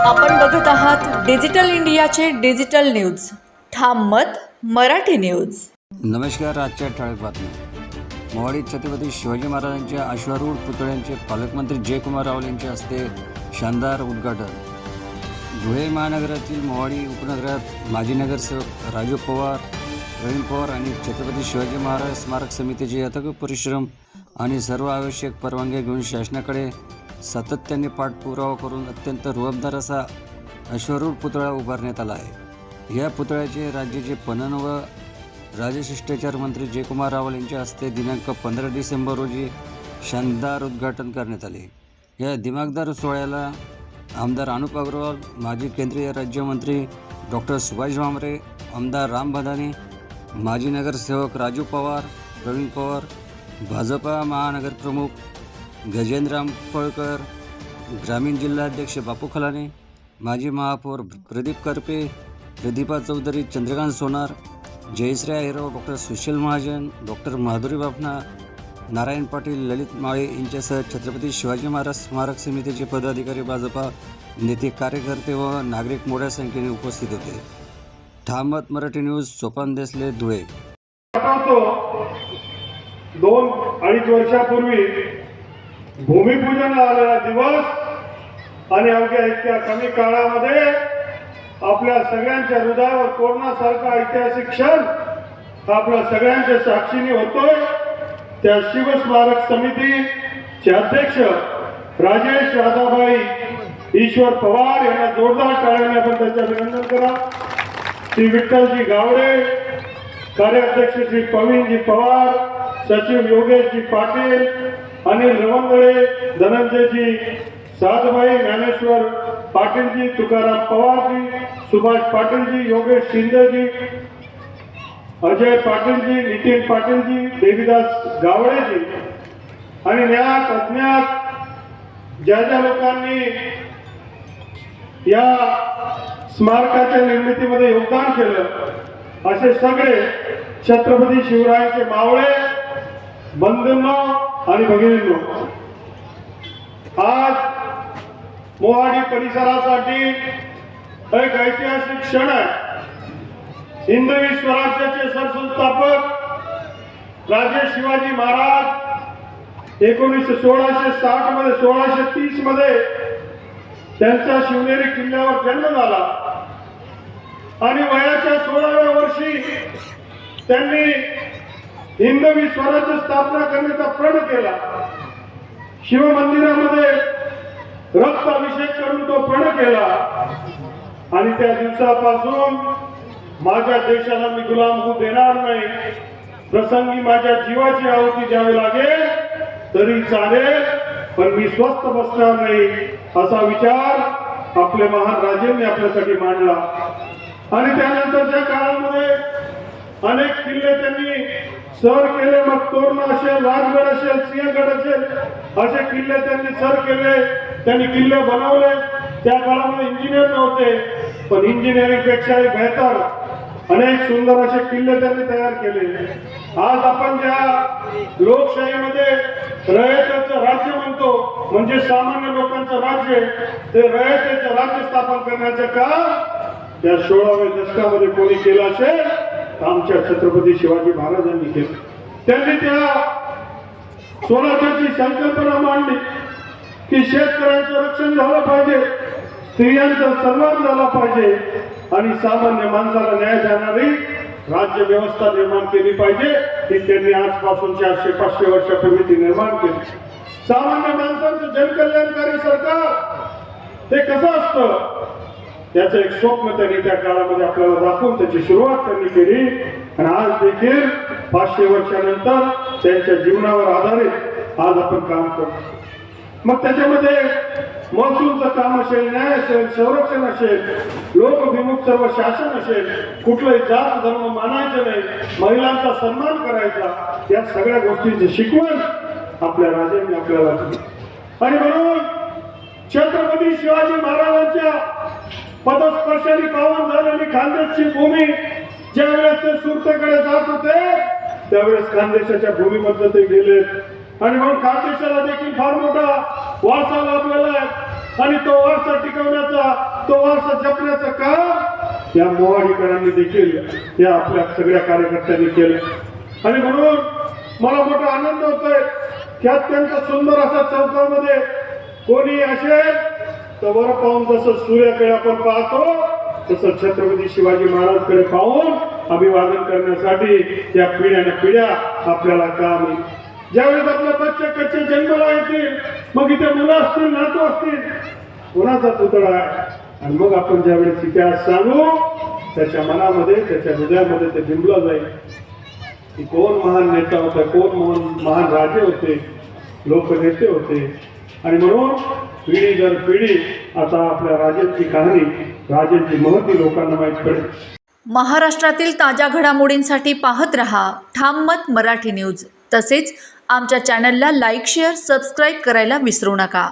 आपण बघत आहात डिजिटल इंडियाचे डिजिटल न्यूज. ठाम मत मराठी न्यूज. नमस्कार. आजच्या ठळक बातम्या. मोहाडीत छत्रपती शिवाजी महाराजांच्या अश्वारूढ पुतळ्यांचे पालकमंत्री जयकुमार रावल यांच्या हस्ते शानदार उद्घाटन. धुळे महानगरातील मोहाडी उपनगरात माजी नगरसेवक राजू पवार, प्रवीण पवार आणि छत्रपती शिवाजी महाराज स्मारक समितीचे अथक परिश्रम आणि सर्व आवश्यक परवानग्या घेऊन शासनाकडे सातत्याने पाठपुरावा करून अत्यंत रुबाबदार असा अश्वारूढ पुतळा उभारण्यात आला आहे. या पुतळ्याचे राज्याचे पणन व राजशिष्टाचार मंत्री जयकुमार रावल यांच्या हस्ते दिनांक 15 डिसेंबर रोजी शानदार उद्घाटन करण्यात आले. या दिमागदार सोहळ्याला आमदार अनुप अग्रवाल, माजी केंद्रीय राज्यमंत्री डॉक्टर सुभाष भामरे, आमदार राम भदाने, माजी नगरसेवक राजू पवार, प्रवीण पवार, भाजपा महानगरप्रमुख गजेंद्र आंबळकर, ग्रामीण जिल्हाध्यक्ष बापू खलाने, माजी महापौर प्रदीप करपे, प्रदीपा चौधरी, चंद्रकांत सोनार, जयश्री हिराव, डॉक्टर सुशील महाजन, डॉक्टर माधुरी बापना, नारायण पाटील, ललित माळे यांच्यासह छत्रपती शिवाजी महाराज स्मारक समितीचे पदाधिकारी, भाजपा नेते, कार्यकर्ते व नागरिक मोठ्या संख्येने उपस्थित होते. ठामत मराठी न्यूज, सोपान देसले, धुळे. 2-2.5 वर्षापूर्वी भूमिपूजनाला आलेला दिवस आणि अवघ्या इतक्या कमी काळामध्ये आपल्या सगळ्यांच्या हृदयावर कोरोनासारखा ऐतिहासिक क्षण आपल्या सगळ्यांच्या साक्षीने होतोय. त्या शिवस्मारक समितीचे अध्यक्ष राजेश राधाबाई ईश्वर पवार यांना जोरदार टाळ्याने आपण त्यांचे अभिनंदन करा. श्री विठ्ठलजी गावडे, कार्याध्यक्ष श्री प्रवीणजी पवार, सचिव योगेशजी पाटील, अनिल रवंगळे, धनंजयजी साधबाई, ज्ञानेश्वर पाटीलजी, तुकाराम पवारजी, सुभाष पाटीलजी, योगेश शिंदेजी, अजय पाटीलजी, नितीन पाटीलजी, देवीदास गावडेजी आणि ज्ञात अज्ञात ज्या ज्या लोकांनी या स्मारकाच्या निर्मितीमध्ये योगदान केलं असे सगळे छत्रपती शिवरायांचे मावळे बंधूंनो आणि भगिनींनो, आज मोहाडी परिसरासाठी एक ऐतिहासिक क्षण आहे. हिंदवी स्वराज्याचे सरसंस्थापक राजे शिवाजी महाराज 1660 मध्ये 1630 मध्ये त्यांचा शिवनेरी किल्ल्यावर जन्म झाला आणि वयाच्या 16व्या वर्षी त्यांनी हिंदवी स्वराज्य स्थापना करण्याचा प्रण केला. शिवमंदिरामध्ये रक्ताभिषेक करून तो प्रण केला आणि त्या दिवसापासून माझ्या देशाला मी गुलाम होऊ देणार नाही, प्रसंगी माझ्या जीवाची आहुती द्यावी लागेल तरी चालेल, पण मी स्वस्थ बसणार नाही असा विचार आपल्या महान राजेंनी आपल्यासाठी मांडला. आणि त्यानंतरच्या काळामध्ये अनेक किल्ले त्यांनी सर केले. मग तोरणा असेल, राजगड असेल, सिंहगड असेल, असे किल्ले त्यांनी सर केले. त्यांनी किल्ले बनवले. त्या काळामध्ये इंजिनियर नव्हते, पण इंजिनिअरिंग पेक्षाही बेहतर अनेक सुंदर असे किल्ले त्यांनी तयार केले. आज आपण ज्या लोकशाहीमध्ये रयतेचं राज्य म्हणतो, म्हणजे सामान्य लोकांचं राज्य, ते रयतेचं राज्य स्थापन करण्याचं काम त्या 16व्या दशकामध्ये कोणी केलं असेल, आमच्या छत्रपती शिवाजी महाराजांनी केलं. त्यांनी त्या स्वराज्याची संकल्पना मांडली की शेतकऱ्यांचं रक्षण झालं पाहिजे, स्त्रियांचा सन्मान झाला पाहिजे आणि सामान्य माणसाला न्याय देणारी राज्य व्यवस्था निर्माण केली पाहिजे. ती त्यांनी आजपासून 400-500 वर्षापूर्वी ती निर्माण केली. सामान्य माणसांचं जनकल्याणकारी सरकार ते कसं असतं त्याचं एक स्वप्न त्यांनी त्या काळामध्ये आपल्याला दाखवून त्याची सुरुवात त्यांनी केली. आणि आज देखील 500 वर्षानंतर त्यांच्या जीवनावर आधारित आज आपण काम करतो. मग त्याच्यामध्ये महसूलचं काम असेल, न्याय असेल, संरक्षण असेल, लोकभिमुख सर्व शासन असेल, कुठलाही जात धर्म मानायचं नाही, महिलांचा सन्मान करायचा, या सगळ्या गोष्टींची शिकवण आपल्या राजांनी आपल्याला दिली. आणि म्हणून छत्रपती शिवाजी महाराजांच्या पदस्पर्शाने पावन झालेली खानदेशची भूमी ज्यावेळेस ते सुरतेकडे जात होते त्यावेळेस खानदेशाच्या भूमीमध्ये ते गेले. आणि म्हणून खानदेशाला देखील फार मोठा वारसा लाभलेला आहे. आणि तो वारसा टिकवण्याचा, तो वारसा जपण्याचं काम या मोवाडीकरांनी देखील या आपल्या सगळ्या कार्यकर्त्यांनी केलं. आणि म्हणून मला मोठा आनंद होतोय की अत्यंत सुंदर असा चौकामध्ये कोणी असेल तर वर पाहून जसं सूर्याकडे आपण पाहतो तसं छत्रपती शिवाजी महाराजकडे पाहून अभिवादन करण्यासाठी या पिढ्याने पिढ्या आपल्याला काम येईल. ज्यावेळेस आपल्या बच्चे कच्चे जन्माला येतील, मग इथे मुलं असतील, नातू असतील, कोणाचा पुतळा आहे, आणि मग आपण ज्यावेळेस इतिहास सांगू त्याच्या मनामध्ये, त्याच्या हृदयामध्ये ते बिंबलं जाईल की कोण महान नेता होता, कोण महान राजे होते, लोकनेते होते. आणि म्हणून पिढी दर पिढी आता आपल्या राजांची कहाणी, राजांची महती लोकांना माहीत पडेल. महाराष्ट्रातील ताज्या घडामोडींसाठी पाहत रहा ठाम मत मराठी न्यूज. तसेच आमच्या चॅनलला लाईक, शेअर, सबस्क्राईब करायला विसरू नका.